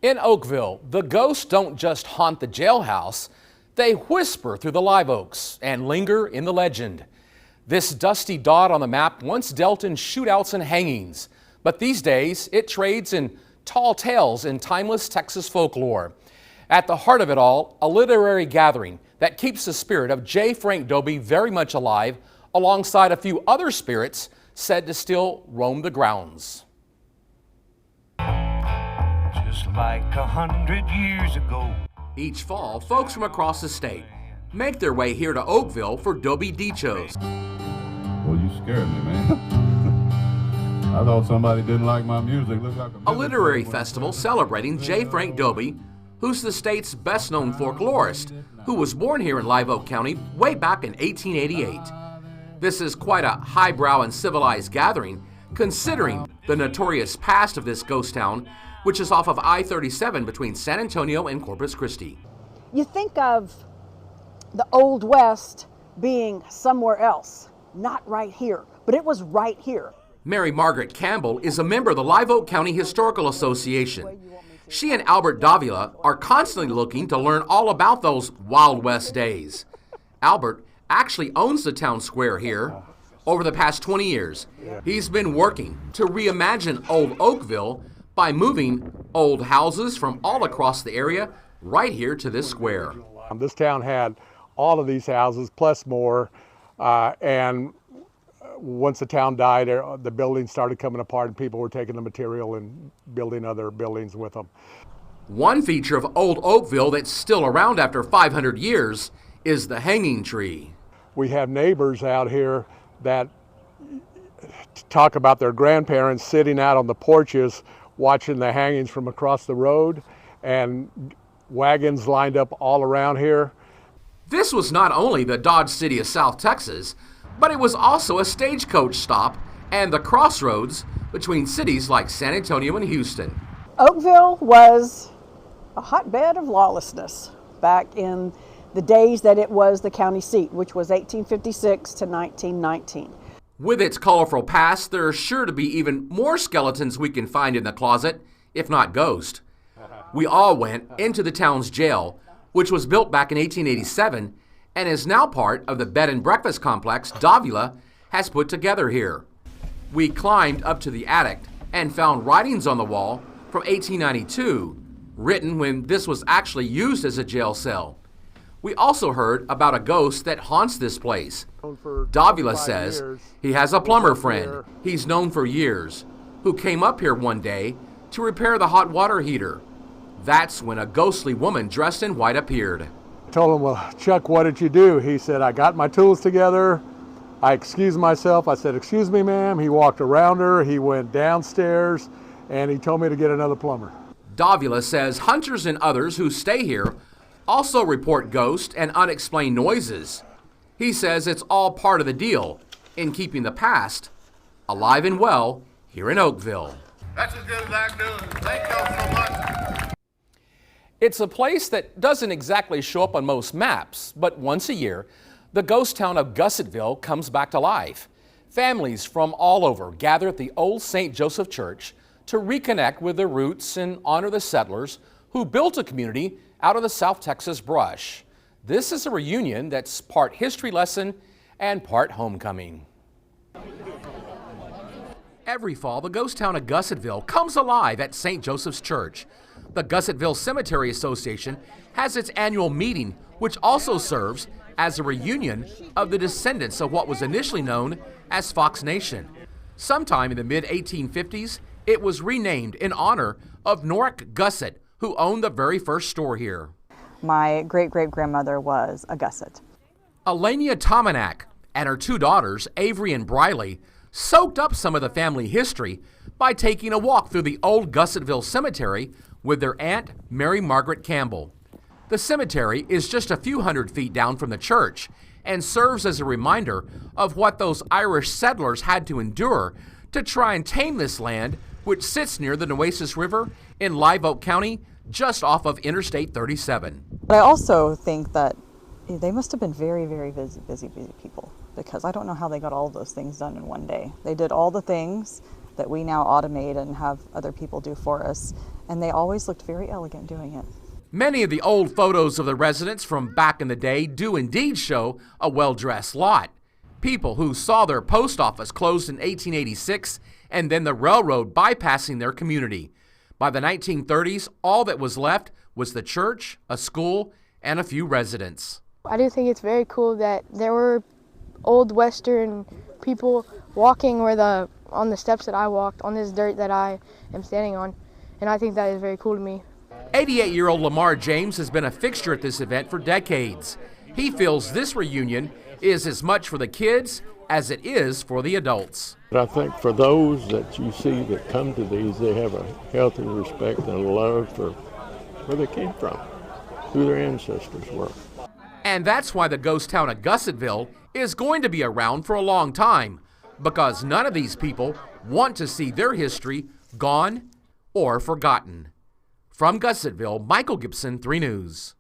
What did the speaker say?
In Oakville, the ghosts don't just haunt the jailhouse, they whisper through the live oaks and linger in the legend. This dusty dot on the map once dealt in shootouts and hangings, but these days it trades in tall tales in timeless Texas folklore. At the heart of it all, a literary gathering that keeps the spirit of J. Frank Dobie very much alive, alongside a few other spirits said to still roam the grounds. Just like 100 years ago. Each fall, folks from across the state make their way here to Oakville for Dobie Dichos. Well, you scared me, man. I thought somebody didn't like my music. Look like a literary festival celebrating J. Frank Dobie, who's the state's best-known folklorist, who was born here in Live Oak County way back in 1888. This is quite a highbrow and civilized gathering, considering the notorious past of this ghost town, which is off of I-37 between San Antonio and Corpus Christi. You think of the Old West being somewhere else, not right here, but it was right here. Mary Margaret Campbell is a member of the Live Oak County Historical Association. She and Albert Davila are constantly looking to learn all about those Wild West days. Albert actually owns the town square here. Over the past 20 years, he's been working to reimagine old Oakville by moving old houses from all across the area right here to this square. This town had all of these houses plus more, and once the town died, the buildings started coming apart and people were taking the material and building other buildings with them. One feature of old Oakville that's still around after 500 years is the hanging tree. We have neighbors out here that talk about their grandparents sitting out on the porches watching the hangings from across the road, and wagons lined up all around here. This was not only the Dodge City of South Texas, but it was also a stagecoach stop and the crossroads between cities like San Antonio and Houston. Oakville was a hotbed of lawlessness back in the days that it was the county seat, which was 1856 to 1919. With its colorful past, there are sure to be even more skeletons we can find in the closet, if not ghost. We all went into the town's jail, which was built back in 1887 and is now part of the bed and breakfast complex Davila has put together here. We climbed up to the attic and found writings on the wall from 1892, written when this was actually used as a jail cell. We also heard about a ghost that haunts this place. Davila says he has a plumber friend he's known for years who came up here one day to repair the hot water heater. That's when a ghostly woman dressed in white appeared. I told him, well, Chuck, what did you do? He said, I got my tools together. I excused myself. I said, excuse me, ma'am. He walked around her. He went downstairs and he told me to get another plumber. Davila says hunters and others who stay here also report ghosts and unexplained noises. He says it's all part of the deal in keeping the past alive and well here in Oakville. That's as good as I can do. Thank y'all so much. It's a place that doesn't exactly show up on most maps, but once a year, the ghost town of Gussettville comes back to life. Families from all over gather at the old St. Joseph Church to reconnect with their roots and honor the settlers who built a community out of the South Texas brush. This is a reunion that's part history lesson and part homecoming. Every fall, the ghost town of Gussettville comes alive at St. Joseph's Church. The Gussettville Cemetery Association has its annual meeting, which also serves as a reunion of the descendants of what was initially known as Fox Nation. Sometime in the mid-1850s, it was renamed in honor of Norick Gusset, who owned the very first store here. My great-great-grandmother was a Gusset. Elenia Tomanak and her two daughters, Avery and Briley, soaked up some of the family history by taking a walk through the old Gussettville Cemetery with their aunt, Mary Margaret Campbell. The cemetery is just a few hundred feet down from the church and serves as a reminder of what those Irish settlers had to endure to try and tame this land, which sits near the Nueces River in Live Oak County, just off of Interstate 37. But I also think that they must have been very, very busy people, because I don't know how they got all of those things done in one day. They did all the things that we now automate and have other people do for us, and they always looked very elegant doing it. Many of the old photos of the residents from back in the day do indeed show a well-dressed lot. People who saw their post office closed in 1886 and then the railroad bypassing their community. By the 1930s, all that was left was the church, a school, and a few residents. I do think it's very cool that there were old Western people walking on the steps that I walked, on this dirt that I am standing on, and I think that is very cool to me. 88-year-old Lamar James has been a fixture at this event for decades. He feels this reunion is as much for the kids as it is for the adults. But I think for those that you see that come to these, they have a healthy respect and a love for where they came from, who their ancestors were. And that's why the ghost town of Gussetville is going to be around for a long time, because none of these people want to see their history gone or forgotten. From Gussetville, Michael Gibson, 3 News.